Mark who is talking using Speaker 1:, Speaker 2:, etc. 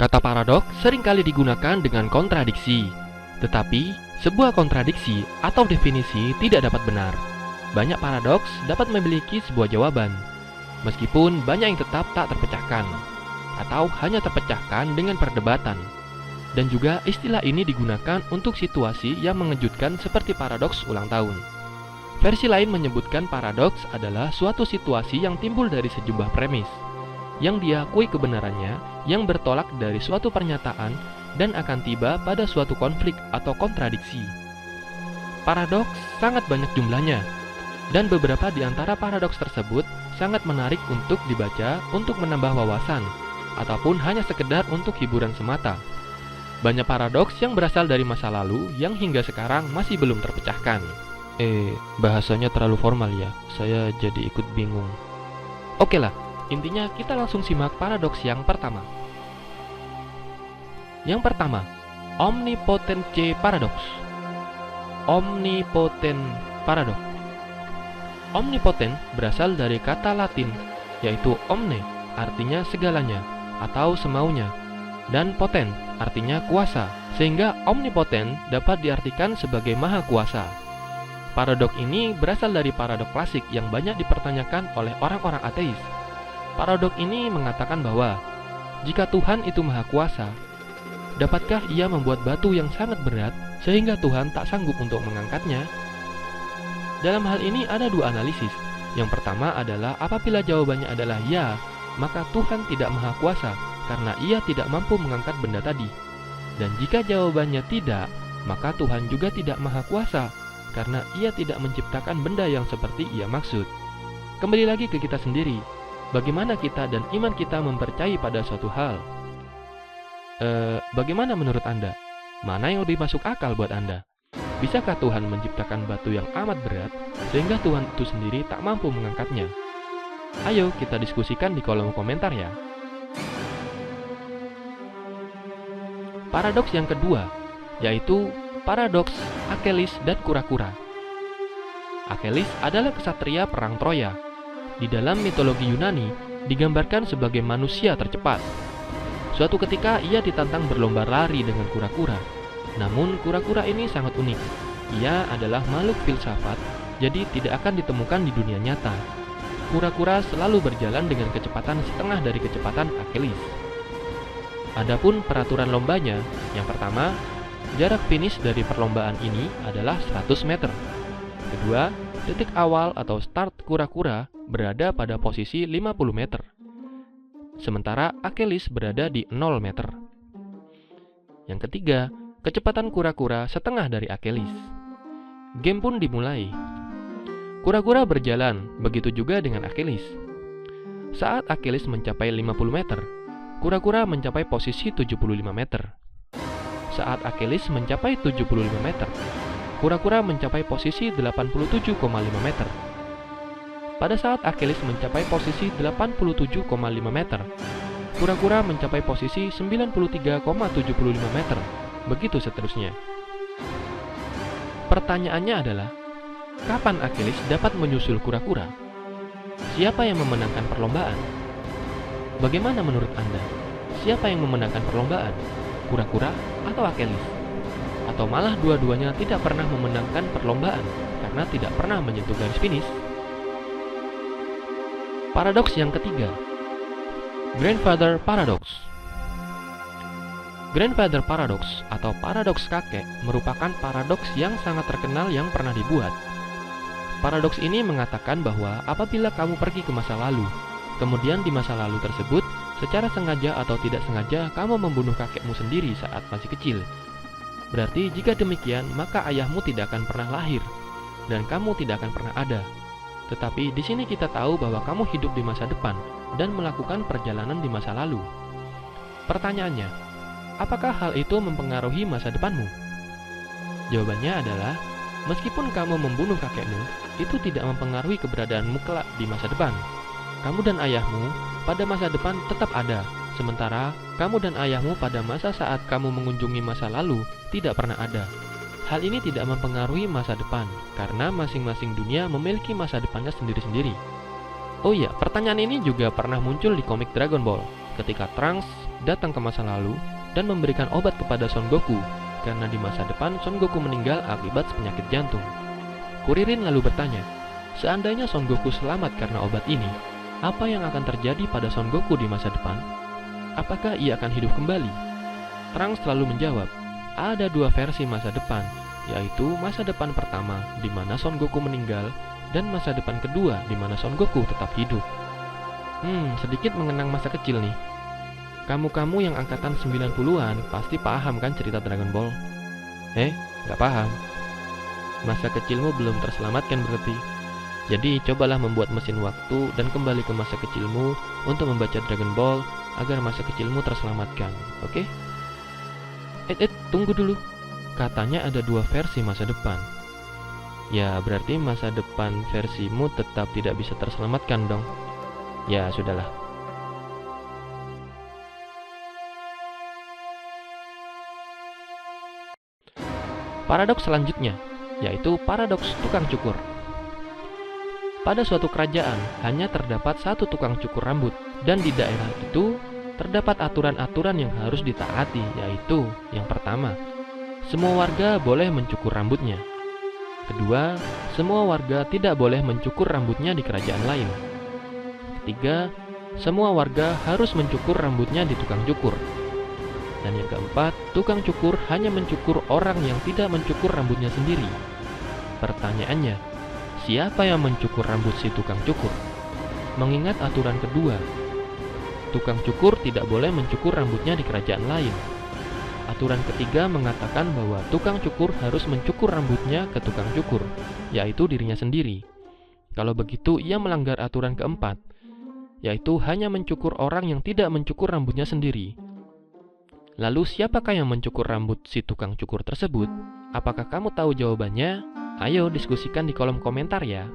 Speaker 1: Kata paradoks seringkali digunakan dengan kontradiksi, tetapi sebuah kontradiksi atau definisi tidak dapat benar. Banyak paradoks dapat memiliki sebuah jawaban, meskipun banyak yang tetap tak terpecahkan, atau hanya terpecahkan dengan perdebatan. Dan juga istilah ini digunakan untuk situasi yang mengejutkan seperti paradoks ulang tahun. Versi lain menyebutkan paradoks adalah suatu situasi yang timbul dari sejumlah premis, yang diakui kebenarannya yang bertolak dari suatu pernyataan dan akan tiba pada suatu konflik atau kontradiksi. Paradoks sangat banyak jumlahnya, dan beberapa di antara paradoks tersebut sangat menarik untuk dibaca untuk menambah wawasan, ataupun hanya sekedar untuk hiburan semata. Banyak paradoks yang berasal dari masa lalu yang hingga sekarang masih belum terpecahkan. Bahasanya terlalu formal ya, saya jadi ikut bingung. Oke lah, intinya kita langsung simak paradoks yang pertama. Yang pertama, omnipotence paradox. Omnipotent paradox. Omnipotent berasal dari kata Latin, yaitu omne, artinya segalanya, atau semaunya, dan poten, artinya kuasa, sehingga omnipotent dapat diartikan sebagai maha kuasa. Paradoks ini berasal dari paradoks klasik yang banyak dipertanyakan oleh orang-orang ateis. Paradoks ini mengatakan bahwa jika Tuhan itu maha kuasa, dapatkah ia membuat batu yang sangat berat sehingga Tuhan tak sanggup untuk mengangkatnya? Dalam hal ini ada dua analisis. Yang pertama adalah apabila jawabannya adalah ya, maka Tuhan tidak maha kuasa karena ia tidak mampu mengangkat benda tadi. Dan jika jawabannya tidak, maka Tuhan juga tidak maha kuasa karena ia tidak menciptakan benda yang seperti ia maksud. Kembali lagi ke kita sendiri, bagaimana kita dan iman kita mempercayai pada suatu hal? Bagaimana menurut Anda? Mana yang lebih masuk akal buat Anda? Bisakah Tuhan menciptakan batu yang amat berat sehingga Tuhan itu sendiri tak mampu mengangkatnya? Ayo kita diskusikan di kolom komentar ya. Paradoks yang kedua, yaitu paradoks Achilles dan kura-kura. Achilles adalah kesatria perang Troya. Di dalam mitologi Yunani, digambarkan sebagai manusia tercepat. Suatu ketika ia ditantang berlomba lari dengan kura-kura. Namun kura-kura ini sangat unik. Ia adalah makhluk filsafat, jadi tidak akan ditemukan di dunia nyata. Kura-kura selalu berjalan dengan kecepatan setengah dari kecepatan Achilles. Adapun peraturan lombanya, yang pertama, jarak finish dari perlombaan ini adalah 100 meter. Kedua, titik awal atau start kura-kura berada pada posisi 50 meter. Sementara Achilles berada di 0 meter. Yang ketiga, kecepatan kura-kura setengah dari Achilles. Game pun dimulai. Kura-kura berjalan, begitu juga dengan Achilles. Saat Achilles mencapai 50 meter, kura-kura mencapai posisi 75 meter. Saat Achilles mencapai 75 meter, kura-kura mencapai posisi 87,5 meter. Pada saat Achilles mencapai posisi 87,5 meter, kura-kura mencapai posisi 93,75 meter. Begitu seterusnya. Pertanyaannya adalah, kapan Achilles dapat menyusul kura-kura? Siapa yang memenangkan perlombaan? Bagaimana menurut Anda? Siapa yang memenangkan perlombaan? Kura-kura atau Achilles? Atau malah dua-duanya tidak pernah memenangkan perlombaan karena tidak pernah menyentuh garis finish? Paradoks yang ketiga, Grandfather Paradox. Grandfather Paradox atau paradoks kakek merupakan paradoks yang sangat terkenal yang pernah dibuat. Paradoks ini mengatakan bahwa apabila kamu pergi ke masa lalu, kemudian di masa lalu tersebut, secara sengaja atau tidak sengaja kamu membunuh kakekmu sendiri saat masih kecil. Berarti jika demikian, maka ayahmu tidak akan pernah lahir, dan kamu tidak akan pernah ada. Tetapi di sini kita tahu bahwa kamu hidup di masa depan dan melakukan perjalanan di masa lalu. Pertanyaannya, apakah hal itu mempengaruhi masa depanmu? Jawabannya adalah, meskipun kamu membunuh kakekmu, itu tidak mempengaruhi keberadaanmu kelak di masa depan. Kamu dan ayahmu pada masa depan tetap ada, sementara kamu dan ayahmu pada masa saat kamu mengunjungi masa lalu tidak pernah ada. Hal ini tidak mempengaruhi masa depan, karena masing-masing dunia memiliki masa depannya sendiri-sendiri. Oh iya, pertanyaan ini juga pernah muncul di komik Dragon Ball. ketika Trunks datang ke masa lalu dan memberikan obat kepada Son Goku, karena di masa depan Son Goku meninggal akibat penyakit jantung. Kuririn lalu bertanya, seandainya Son Goku selamat karena obat ini, apa yang akan terjadi pada Son Goku di masa depan? Apakah ia akan hidup kembali? Trunks selalu menjawab, ada dua versi masa depan, yaitu masa depan pertama di mana Son Goku meninggal dan masa depan kedua di mana Son Goku tetap hidup. Sedikit mengenang masa kecil nih. Kamu-kamu yang angkatan 90-an pasti paham kan cerita Dragon Ball? Nggak paham? Masa kecilmu belum terselamatkan berarti. Jadi cobalah membuat mesin waktu dan kembali ke masa kecilmu untuk membaca Dragon Ball agar masa kecilmu terselamatkan, oke? Tunggu dulu. Katanya ada dua versi masa depan. Ya, berarti masa depan versimu tetap tidak bisa terselamatkan dong. Ya, sudahlah. Paradoks selanjutnya, yaitu paradoks tukang cukur. Pada suatu kerajaan, hanya terdapat satu tukang cukur rambut, dan di daerah itu terdapat aturan-aturan yang harus ditaati, yaitu yang pertama, semua warga boleh mencukur rambutnya. Kedua, semua warga tidak boleh mencukur rambutnya di kerajaan lain. Ketiga, semua warga harus mencukur rambutnya di tukang cukur. Dan yang keempat, tukang cukur hanya mencukur orang yang tidak mencukur rambutnya sendiri. Pertanyaannya, siapa yang mencukur rambut si tukang cukur? Mengingat aturan kedua, tukang cukur tidak boleh mencukur rambutnya di kerajaan lain. Aturan ketiga mengatakan bahwa tukang cukur harus mencukur rambutnya ke tukang cukur, yaitu dirinya sendiri. Kalau begitu, ia melanggar aturan keempat, yaitu hanya mencukur orang yang tidak mencukur rambutnya sendiri. Lalu siapakah yang mencukur rambut si tukang cukur tersebut? Apakah kamu tahu jawabannya? Ayo diskusikan di kolom komentar ya.